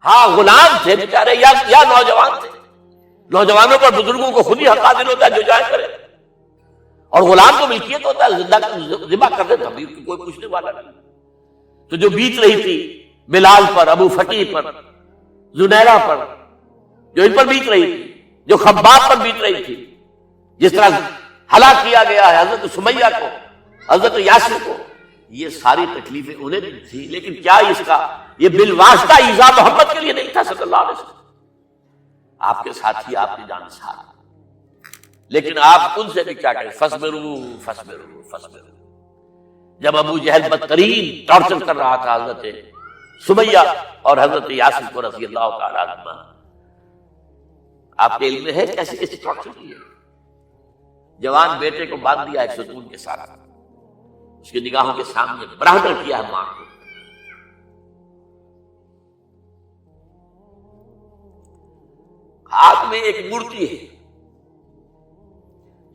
ہاں غلام تھے بیچارے یا نوجوان تھے. نوجوانوں پر بزرگوں کو خود ہی حق حاصل ہوتا ہے جو جائے کرے, اور غلام کو ملکیت ہوتا ہے, زندہ ذبح کر دے تبھی کوئی پوچھنے والا نہیں. تو جو بیت رہی تھی بلال پر, ابو فقی پر, زنیرہ پر, جو ان پر بیت رہی تھی, جو خباب پر بیت رہی تھی, جس طرح ہلاک کیا گیا ہے حضرت سمیہ کو, حضرت یاسر کو, یہ ساری تکلیفیں انہیں بھی تھی. لیکن کیا اس کا یہ بالواسطہ ایذا محمد کے لیے نہیں تھا صلی اللہ علیہ وسلم. آپ کے ساتھی آپ کی جان ساتھ, لیکن آپ ان سے بھی کیا کہیں, فصبروا فصبروا فصبروا. جب ابو جہل بدترین ٹارچر کر رہا تھا حضرت سمیہ اور حضرت یاسر کو رضی اللہ تعالیٰ عنہ, آپ کے علم میں ہے کیسے کیسے ٹارچر کیے. جوان بیٹے کو باندھ دیا ایک ستون کے ساتھ, اس کی نگاہوں کے سامنے برہنہ کیا ہے ماں کو. ہاتھ میں ایک مورتی ہے.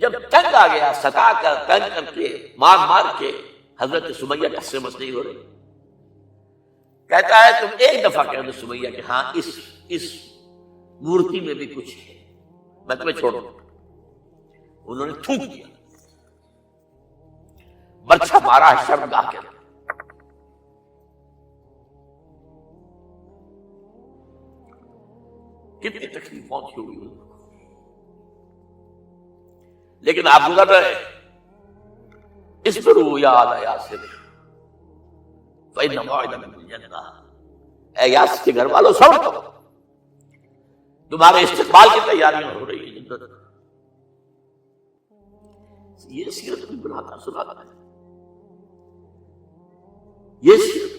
جب تنگ آ گیا, ستا کر تنگ کر کے مار مار کے حضرت سمیہ ٹس سے مس نہیں ہو رہی. کہتا ہے تم ایک دفعہ کہہ دو سمیہ کہ ہاں اس مورتی میں بھی کچھ ہے, میں تمہیں چھوڑ دوں. انہوں نے تھوک دیا, برچھا مارا ہے شرمگاہ کے. کتنی تکلیف پہنچی ہوئی, لیکن آپ گزر رہے اصبروا یا آل یاسر فإن موعدکم الجنہ. اے یاسر کے گھر والوں صبر کرو, تمہارے استقبال کی تیاریاں ہو رہی ہیں. یہ سیرت بھی بناتا سناتا ہے. یہ سیرت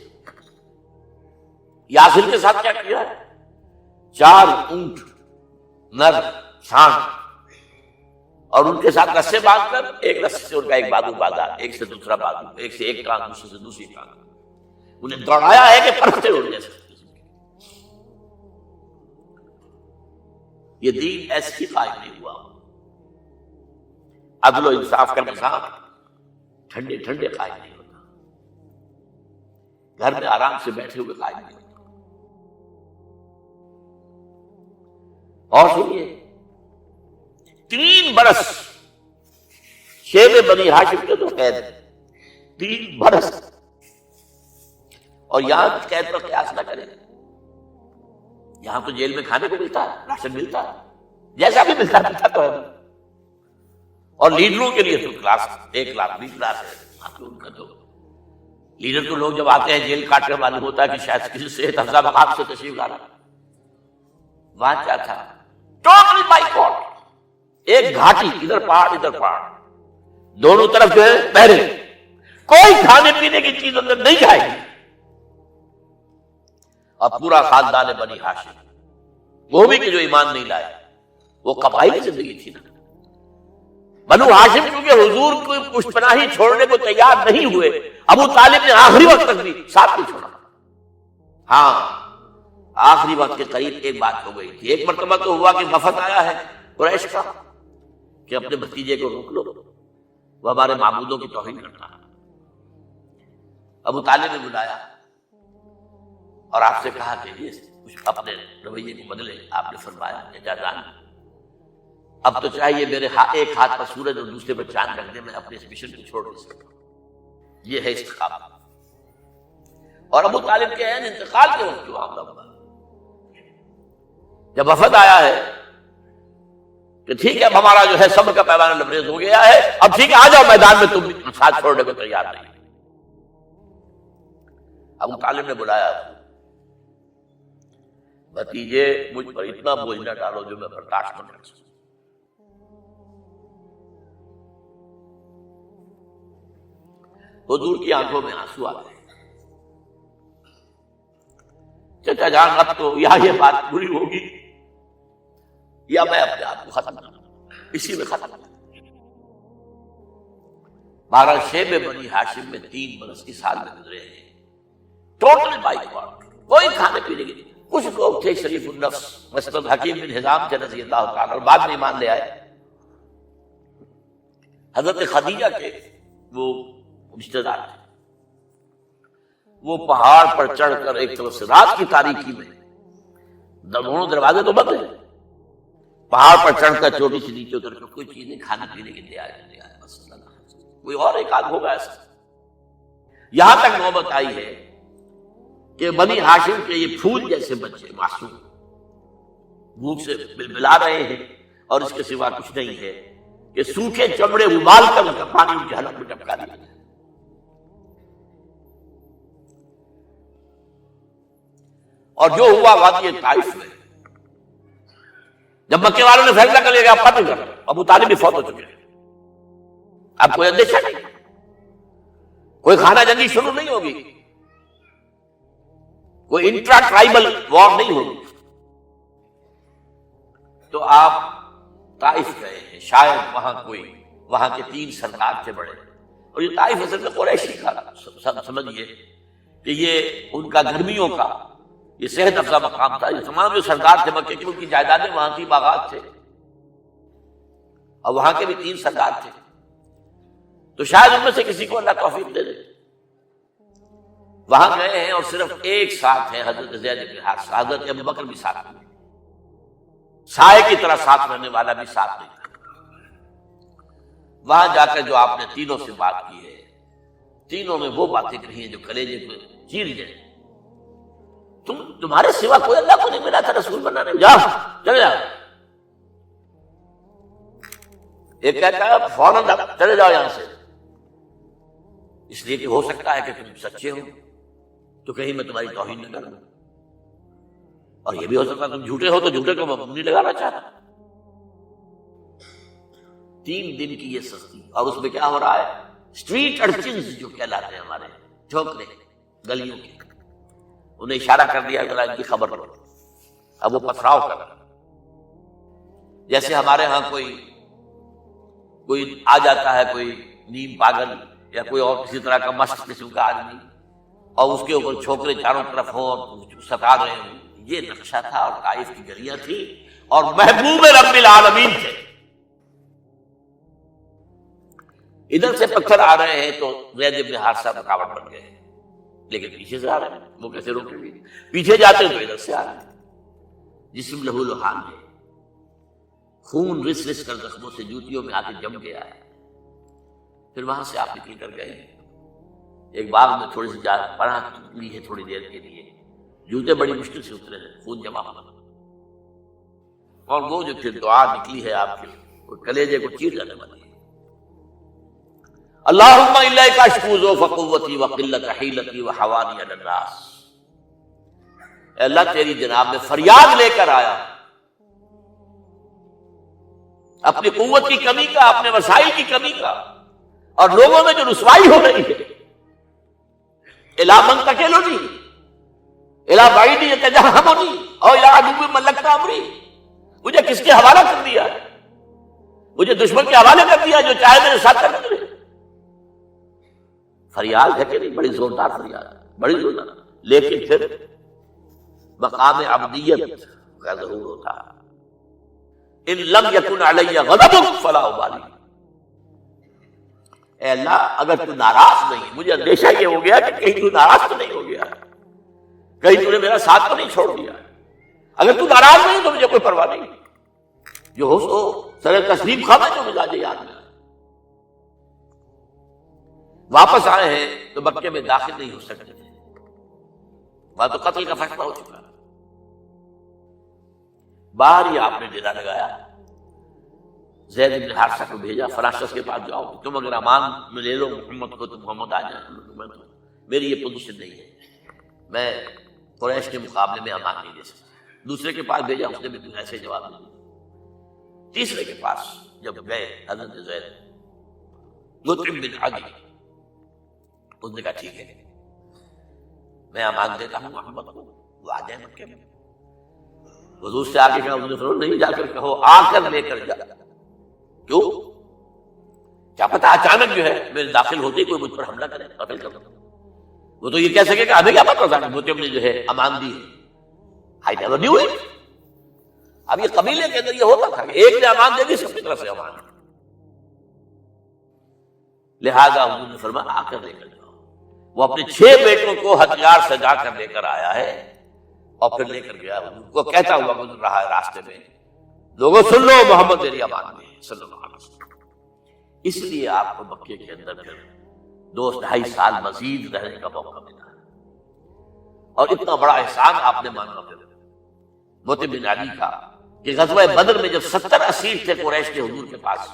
یاسر کے ساتھ کیا کیا ہے, 4 اونٹ نر شان, اور ان کے ساتھ رسے باندھ کر ایک رسے سے ان کا ایک بازو باندھا, ایک سے دوسرا بازو, ایک سے ایک ٹانگ, دوسرے سے دوسری ٹانگ. انہیں دوڑایا ہے کہ پرکھتے اڑنے سے. یہ دین ایسے ہی قائم نہیں ہوا. عدل و انصاف کا نظام ٹھنڈے ٹھنڈے قائم نہیں ہوتا, گھر میں آرام سے بیٹھے ہوئے قائم نہیں ہوتا. اور سنیے, 3 برس شیب بنی ہاشم کے تو قید ہے, 3 برس. اور یہاں قید پر قیاس نہ کریں. یہاں تو جیل میں کھانے کو ملتا ہے, راشن ملتا ہے, جیسا بھی ملتا تو ہے. اور لیڈروں کے لیے تو کلاس 1 لاکھ بھی کلاس ہے. آپ ان کا تو لیڈر تو لوگ جب آتے ہیں جیل کاٹنے معلوم ہوتا ہے کہ شاید کسی صحت افزا مقام سے تشریف لانا. وہاں کیا تھا, ٹوٹل بائیکاٹ. ایک گھاٹی, ادھر پہاڑ ادھر پہاڑ, دونوں طرف جو ہے پہرے, کوئی کھانے پینے کی چیز اندر نہیں جائے گی. اور پورا خاندان بنی ہاشم, وہ بھی کہ جو ایمان نہیں لائے, وہ قبائلی زندگی تھی نا. بنو ہاشم کیونکہ حضور کو پشت پناہی چھوڑنے کو تیار نہیں ہوئے, ابو طالب نے آخری وقت تک بھی ساتھ نہیں چھوڑا. ہاں آخری وقت کے قریب ایک بات ہو گئی تھی. ایک مرتبہ تو ہوا کہ وفد آیا ہے قریش کا کہ اپنے بھتیجے کو روک لو, وہ ہمارے معبودوں کی توہین کرتا ہے. ابو طالب نے بلایا اور آپ سے کہا کہ یہ کچھ اپنے رویے کو بدلے. آپ نے فرمایا کہ جان اب تو چاہیے میرے ایک ہاتھ پر سورج اور دوسرے پر چاند رکھ دے, میں اپنے اس مشن کو چھوڑ نہیں سکتا. یہ ہے استقامت. اور ابو طالب کے عین انتقال کے وقت جو معاملہ ہوا, جب وفد آیا ہے کہ ٹھیک ہے اب ہمارا جو ہے صبر کا پیمانہ لبریز ہو گیا ہے, اب ٹھیک ہے آ جاؤ میدان میں, تم ساتھ چھوڑنے کو تیار نہیں. ابو طالب نے بلایا, بھتیجے مجھ پر اتنا بوجھ نہ ڈالو جو میں برداشت نہ کر سکوں. حضور کی آنکھوں میں آنسو آ گئے. چچا جان اب تو یا یہ بات پوری ہوگی یا میں اپنے آپ کو ختم کروں, اسی میں ختم کروں. 12 شیب بنی ہاشم میں 3 برس کی سال میں گزرے ہیں. ٹوٹل بائیکاٹ, کوئی کھانے پینے کی نہیں. کچھ لوگ تھے شریف النفس, مثلا حکیم بن حزام تھے رضی اللہ تعالیٰ, اور بعد میں ایمان لے آئے. حضرت خدیجہ کے وہ رشتے دار تھے. وہ پہاڑ پر چڑھ کر ایک طرف سے رات کی تاریکی میں دونوں دروازے تو بند ہیں. پہاڑ پر چڑھ کر چوٹی سے نیچے اتر کر کوئی چیز نہیں کھانے پینے کے لیے آیا بس کوئی اور ایک آدھ ہوگا ایسا. یہاں تک نوبت آئی ہے کہ بنی ہاشم کے یہ پھول جیسے بچے معصوم بھوک سے بلبلا رہے ہیں اور اس کے سوا کچھ نہیں ہے کہ سوکھے چمڑے ابال کر ان کا پانی ان کے حلق میں ٹپکا دیا. اور جو ہوا وادی طائف میں جب مکے والوں نے فیصلہ کر لیا کہ قتل کر ابو طالب بھی فوت ہو چکے ہیں, اب کوئی اندیشہ نہیں, کوئی خانہ جنگی شروع نہیں ہوگی, کوئی انٹرا ٹرائبل وار نہیں ہوگی, تو آپ طائف گئے ہیں. شاید وہاں کے 3 سردار تھے بڑے, اور یہ طائف اصل میں قریشی کا سمجھیے کہ یہ ان کا گرمیوں کا یہ صحت افزا مقام تھا. یہ تمام جو سردار تھے مکے کے ان کی جائیدادیں وہاں کی باغات تھے, اور وہاں کے بھی 3 سردار تھے, تو شاید ان میں سے کسی کو اللہ توفیق دے دے. وہاں گئے ہیں اور صرف ایک ساتھ ہے حضرت زید بن حارثہ, حضرت ابوبکر بھی ساتھ نہیں, سائے کی طرح ساتھ رہنے والا بھی ساتھ نہیں. وہاں جا کر جو آپ نے تینوں سے بات کی ہے, تینوں میں وہ باتیں کہی ہیں جو کلیجے کو چیر جائیں. تمہارے سوا کوئی اللہ کو نہیں ملا تھا رسول بنانے, جاؤ چلے جاؤ. ایک کہتا ہے فوراً چلے جاؤ یہاں سے, اس لیے کہ ہو سکتا ہے کہ تم سچے ہو تو کہیں میں تمہاری توہین نہ کروں, اور یہ بھی ہو سکتا ہے تم جھوٹے ہو تو جھوٹے کو میں نہیں لگانا چاہتا. 3 دن کی یہ سستی, اور اس میں کیا ہو رہا ہے, اسٹریٹ ارچنز جو کہلاتے ہیں ہمارے جھونکنے گلیوں کے, انہیں اشارہ کر دیا کہ ان کی خبر کرو. اب وہ پتھراؤ کر رہا, جیسے ہمارے ہاں کوئی آ جاتا ہے, کوئی نیم پاگل یا کوئی اور کسی طرح کا مست قسم کا آدمی, اور اس کے اوپر چھوکرے چاروں طرف ہوں اور ستا رہے ہوں. یہ نقشہ تھا, اور طائف کی گلیاں تھی, اور محبوب رب العالمین تھے. ادھر سے پتھر آ رہے ہیں تو زید بن حارثہ رکاوٹ بن گئے, لیکن پیچھے سے آ رہے ہیں, وہ کیسے روکیں گے؟ پیچھے جاتے تو ادھر سے آ رہے ہیں. جسم لہو لہان ہے, خون رس رس کر زخموں سے جوتیوں میں آ کے جم گیا ہے. پھر وہاں سے آپ نکل کر گئے, ایک باغ میں تھوڑی سی پناہ لی ہے تھوڑی دیر کے لیے, جوتے بڑی مشکل سے اترے ہیں, خون جمع ہوا, اور وہ جو پھر دعا نکلی ہے آپ کے, وہ کلیجے کو چیر جانے والی ہے. اللہم الیک اشکو ضعف قوتی وقلت حیلتی وحوانی علی الناس. اے اللہ تیری جناب میں فریاد لے کر آیا, اپنی قوت کی کمی کا, اپنے وسائل کی کمی کا, اور لوگوں میں جو رسوائی ہو رہی ہے. الا من تکلنی الا بعید یتجہمنی او الا عدو ملکت امری. مجھے کس کے حوالہ کر دیا ہے؟ مجھے دشمن کے حوالے کر دیا جو چاہے میرے ساتھ کر دے. فریاد ہے کہ نہیں؟ بڑی زوردار فریاد ہے, بڑی زوردار. لیکن پھر مقام عبدیت کا ضرور ہوتا ہے. ان لم یکن علی غضبک فلا ابالی. اے اللہ اگر تو ناراض نہیں, مجھے اندیشہ یہ ہو گیا کہ کہیں تو ناراض تو نہیں ہو گیا, کہیں تو نے میرا ساتھ تو نہیں چھوڑ دیا. اگر تو ناراض نہیں تو مجھے کوئی پرواہ نہیں, جو ہو سو سر تسلیم خواہ جو مزاج یاد میں. واپس آئے ہیں تو مکے میں داخل نہیں ہو سکتے تھے, وہاں تو قتل کا فیصلہ ہو چکا. باہر ہی آپ نے ڈیرا لگایا, زید بن حارثہ کو بھیجا, فلاں شخص کے پاس جاؤ, تم اگر امان میں لے لو محمد کو تو محمد آ جائے. میری یہ پوزیشن نہیں ہے, میں قریش کے مقابلے میں امان نہیں دے سکتا. دوسرے کے پاس بھیجا, اس نے بھی ایسے جواب دیا. تیسرے کے پاس جب گئے حضرت زید مطعم بن عدی, اس نے کہا ٹھیک ہے میں امان دیتا ہوں محمد کو, وہ آ جائے مکے میں. حضور سے آگے کہا, نہیں جا کر کہو آ کر لے کر جا. کیوں؟ کیا پتا اچانک جو ہے میرے داخل ہوتے ہی کوئی مجھ پر حملہ کرے, قتل کر دے. وہ تو یہ کہہ سکے کہ ہمیں کیا پتا تھا کہ مطعم نے جو ہے امان دی ہے. I never knew it. اب یہ قبیلے کے اندر یہ ہوتا تھا کہ ایک نے امان دے دی, سب کی طرف سے امان. لہذا حضور نے فرمایا آ کر لے کر جاؤ. وہ اپنے 6 بیٹوں کو ہتھیار سجا کر لے کر آیا ہے, اور پھر لے کر گیا حضور کو، کہتا ہوا گزر رہا ہے راستے میں، لوگوں سن لو محمد میری امان میں صلی اللہ علیہ وسلم۔ اس لیے آپ کو مکے کے اندر پھر 2-2.5 سال مزید رہنے کا موقع ملا، اور اتنا بڑا احسان آپ نے مانا پھر مطعم بن عدی کا کہ غزوہ بدر میں جب 70 اسیر تھے قریش کے حضور کے پاس،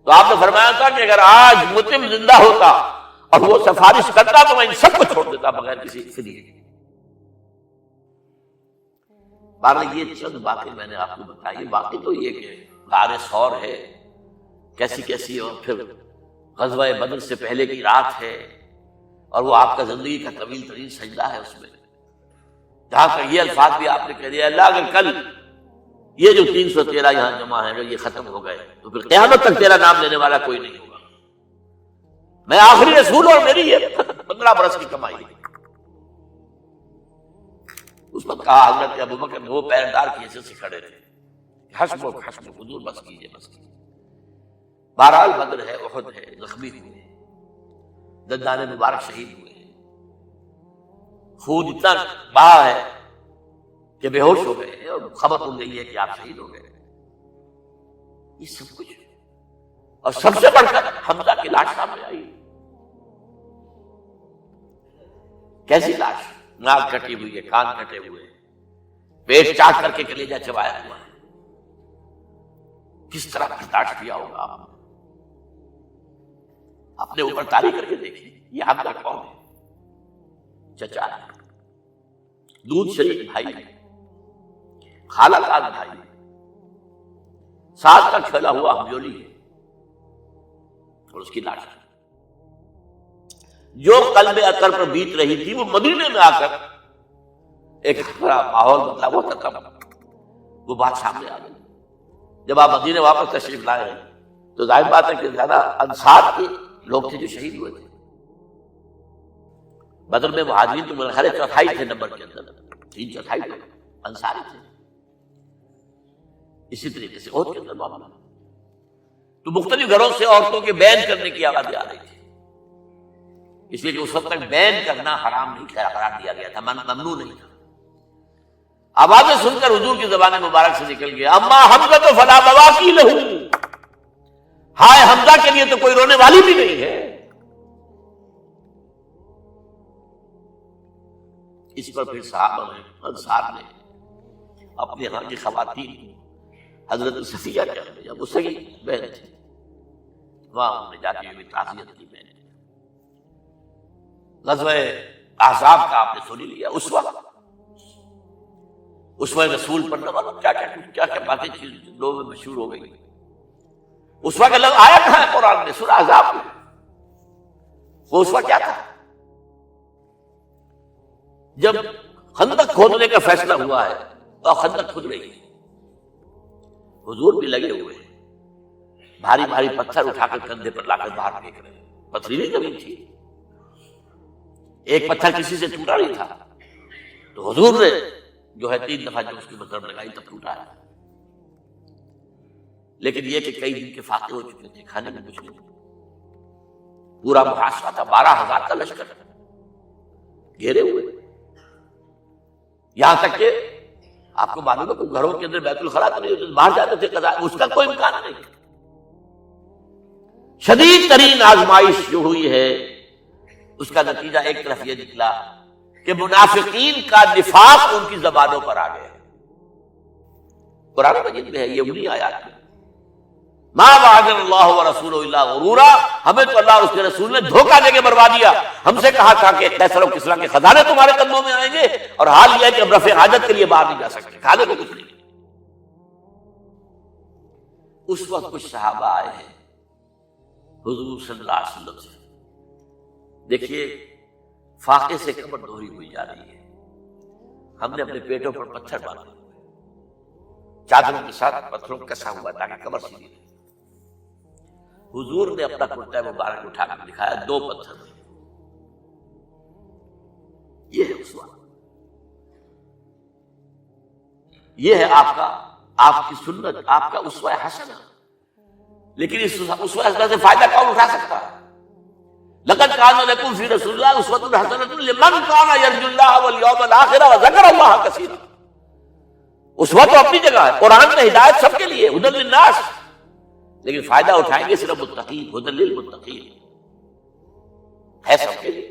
تو آپ نے فرمایا تھا کہ اگر آج مطعم زندہ ہوتا اور وہ سفارش کرتا تو میں ان سب کو چھوڑ دیتا بغیر کسی فدیے کے۔ بہرحال یہ چند باتیں میں نے آپ کو بتائی، باقی تو یہ کہ غار ثور ہے کیسی کیسی، اور پھر غزوہ بدر سے پہلے کی رات ہے، اور وہ آپ کا زندگی کا طویل ترین سجدہ ہے اس میں، جہاں پر یہ الفاظ بھی آپ نے کہہ دیا اللہ اگر کل یہ جو 313 یہاں جمع ہے اگر یہ ختم ہو گئے تو پھر قیامت تک تیرا نام لینے والا کوئی نہیں ہوگا، میں آخری رسول اور میری یہ 15 برس کی کمائی ہے۔ اس وقت کہا حضرت ابوبکر وہ پیردار کی حیثیت سے کھڑے تھے، حسبک حسبک حضور بس کیجئے بس کیجئے۔ بہرحال بدر ہے، احد ہے، زخمی ہوئے، دندان مبارک شہید ہوئے، خون اتنا بہا ہے کہ بے ہوش ہو گئے، اور خبر ہو گئی ہے کہ آپ شہید ہو گئے۔ یہ سب کچھ، اور سب سے بڑھ کر حمزہ کی لاش سامنے آئی، کیسی لاش، ناک کٹی ہوئی ہے، کان کٹے ہوئے، پیٹ چاٹ کر کے کلیجہ چبایا ہوا ہے، کس طرح برداشت کیا ہوگا آپ نے؟ اپنے اوپر تاریخ کر کے دیکھیں، یہ حمزہ کون ہے؟ چچا ہے، دودھ شریک بھائی ہے، خالہ کا بھائی ہے، ساتھ کا کھیلا ہوا ہمجولی ہے، اور اس کی لاش ہے۔ جو قلب اطہر پر بیت رہی تھی وہ مدینے میں آ کر ایک بڑا ماحول بدلا ہوا تھا، وہ بات سامنے آ گئی۔ جب آپ مدینے واپس تشریف لائے تو ظاہر بات ہے کہ زیادہ انصار کے لوگ تھے جو شہید ہوئے تھے۔ بدر میں مہاجرین تو میرے خیال ہے 4 تھے نمبر کے اندر، 3/4 لوگ انصاری تھے۔ اسی طریقے سے عہد کے اندر معاملہ، تو مختلف گھروں سے عورتوں کے بین کرنے کی آوازیں آ رہی تھی، اس لیے کہ اس وقت تک بین کرنا حرام نہیں قرار دیا گیا تھا، ممنوع نہیں تھا۔ آوازیں سن کر حضور کی زبان مبارک سے نکل گیا اما حمزہ تو فلا بواکی لہو، ہائے حمزہ کے لیے تو کوئی رونے والی بھی نہیں ہے۔ اس پر پھر صحابہ نے، انصار نے اپنے ہاں کی خواتین حضرت صفیہ کے ہمیں جب اس کی بہن تھی وہاں انہوں نے جاتی ہوئی تعزیت کی۔ بہن غزوہ احزاب کا آپ نے سن لیا، اس وقت رسول پڑھنے والوں کیا کیا باتیں چیز لوگوں میں مشہور ہو گئی۔ اس وقت لفظ آیا کہاں ہے قرآن میں؟ سورہ احزاب میں۔ وہ اس وقت کیا تھا؟ جب خندق کھودنے کا فیصلہ ہوا ہے اور خندق کھود رہی ہے، حضور بھی لگے ہوئے ہیں، بھاری بھاری پتھر اٹھا کر کندھے پر لا کر باہر پھینک رہے ہیں، پتھریلی زمین تھی، ایک پتھر کسی سے ٹوٹا نہیں تھا، تو حضور نے جو ہے 3 دفعہ جو اس کی مطلب لگائی تب ٹوٹا ہے۔ لیکن یہ کہ کئی دن کے فاقے ہو چکے تھے، کھانے میں کچھ نہیں، پورا محاصرہ تھا، 12,000 کا لشکر گھیرے ہوئے، یہاں تک کہ آپ کو معلوم ہے کہ گھروں کے اندر بیت الخلا تو نہیں ہوتے، باہر جاتے تھے قضاء، اس کا کوئی امکان نہیں۔ شدید ترین آزمائش جو ہوئی ہے اس کا نتیجہ ایک طرف یہ نکلا کہ منافقین کا نفاق ان کی زبانوں پر آ گیا۔ قرآن مجید میں ہے یہ انہی آیات میں، ما وعدنا اللہ ورسولہ الا غرورا، ہمیں تو اللہ اور اس کے رسول نے دھوکہ دے کے برباد دیا۔ ہم سے کہا تھا کہ قیصر و کسریٰ کے خزانے تمہارے قدموں میں آئیں گے، اور حال یہ ہے کہ ہم رفع حاجت کے لیے باہر نہیں جا سکتے، کھانے کو کچھ نہیں۔ اس وقت کچھ صحابہ آئے ہیں حضور صلی اللہ علیہ وسلم سے، دیکھیے فاقے سے کمر دوہری ہوئی جا رہی ہے، ہم نے اپنے پیٹوں پر پتھر باندھے، چادروں کے ساتھ پتھروں کا کسا ہوا تاکہ کمر سیدھی رہے۔ حضور نے اپنا کرتا مبارک اٹھا کر دکھایا، 2 پتھر، یہ ہے اسوہ، یہ ہے آپ کی سنت، آپ کا اسوہ حسنہ۔ لیکن اس اسوہ حسنہ سے فائدہ کون اٹھا سکتا ہے؟ لقد کان لکم فی رسول اللہ اسوۃ حسنۃ لمن کان یرجو اللہ والیوم الآخر وذکر اللہ کثیرا. اسوہ تو اپنی جگہ ہے، قرآن میں ہدایت سب کے لیے، ہدی للناس، لیکن فائدہ اٹھائیں گے صرف متقین، ہدی للمتقین ہے سب کے لیے.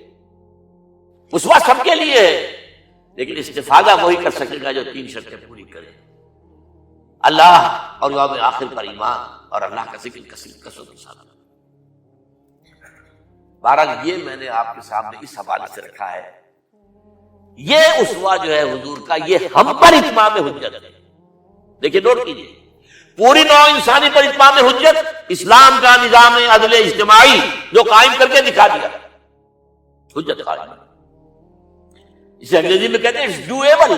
اسوہ سب کے لیے ہے، لیکن استفادہ وہی کر سکے گا جو 3 شرطیں پوری کرے: اللہ اور یوم آخر پر ایمان اور اللہ کا ذکر کثرت کے ساتھ. بہرحال یہ میں نے آپ کے سامنے اس حوالے سے رکھا ہے. یہ اسوہ جو ہے حضور کا، یہ ہم پر اتمام حجت ہے. دیکھیے نوٹ کیجیے، پوری نوع انسانی پر اتمام حجت، اسلام کا نظام عدل اجتماعی جو قائم کر کے دکھا دیا، حجت قائم. اسے انگریزی میں کہتے ہیں اٹس ڈویبل،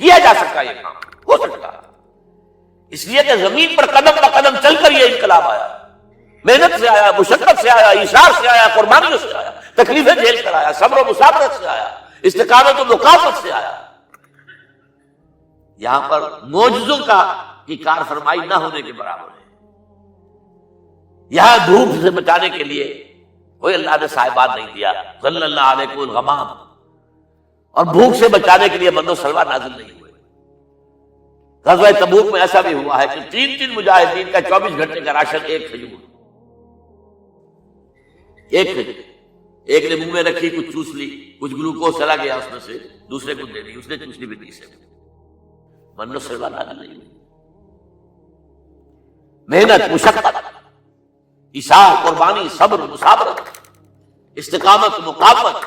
کیا جا سکتا ہے، یہ کام ہو سکتا ہے. اس لیے کہ زمین پر قدم بہ قدم چل کر یہ انقلاب آیا، محنت سے آیا، مشقت سے آیا، ایثار سے آیا، قربانیوں سے آیا، تکلیفیں جھیل کر آیا، صبر و مصابرت سے آیا، استقامت و مقاومت سے آیا. یہاں پر معجزوں کی کار فرمائی نہ ہونے کے برابر ہے. یہاں دھوپ سے بچانے کے لیے کوئی اللہ نے صاحبات نہیں دیا، صلی اللہ علیہ الغمام، اور بھوک سے بچانے کے لیے بند و سلوا نازل نہیں ہوئے. غزوہ تبوک میں ایسا بھی ہوا ہے کہ 3 مجاہدین کا 24 گھنٹے کا راشن ایک کھجور، ایک نے منہ میں رکھی، کچھ چوس لی، کچھ گلوکوز چلا گیا اس میں سے، دوسرے کو دے دی، اس نے چوس لی بھی تیسرے کو. من و سلوا نازل نہیں ہوئی. محنت، مشقت، ایثار، قربانی، صبر، مصابرت، استقامت، مقاومت،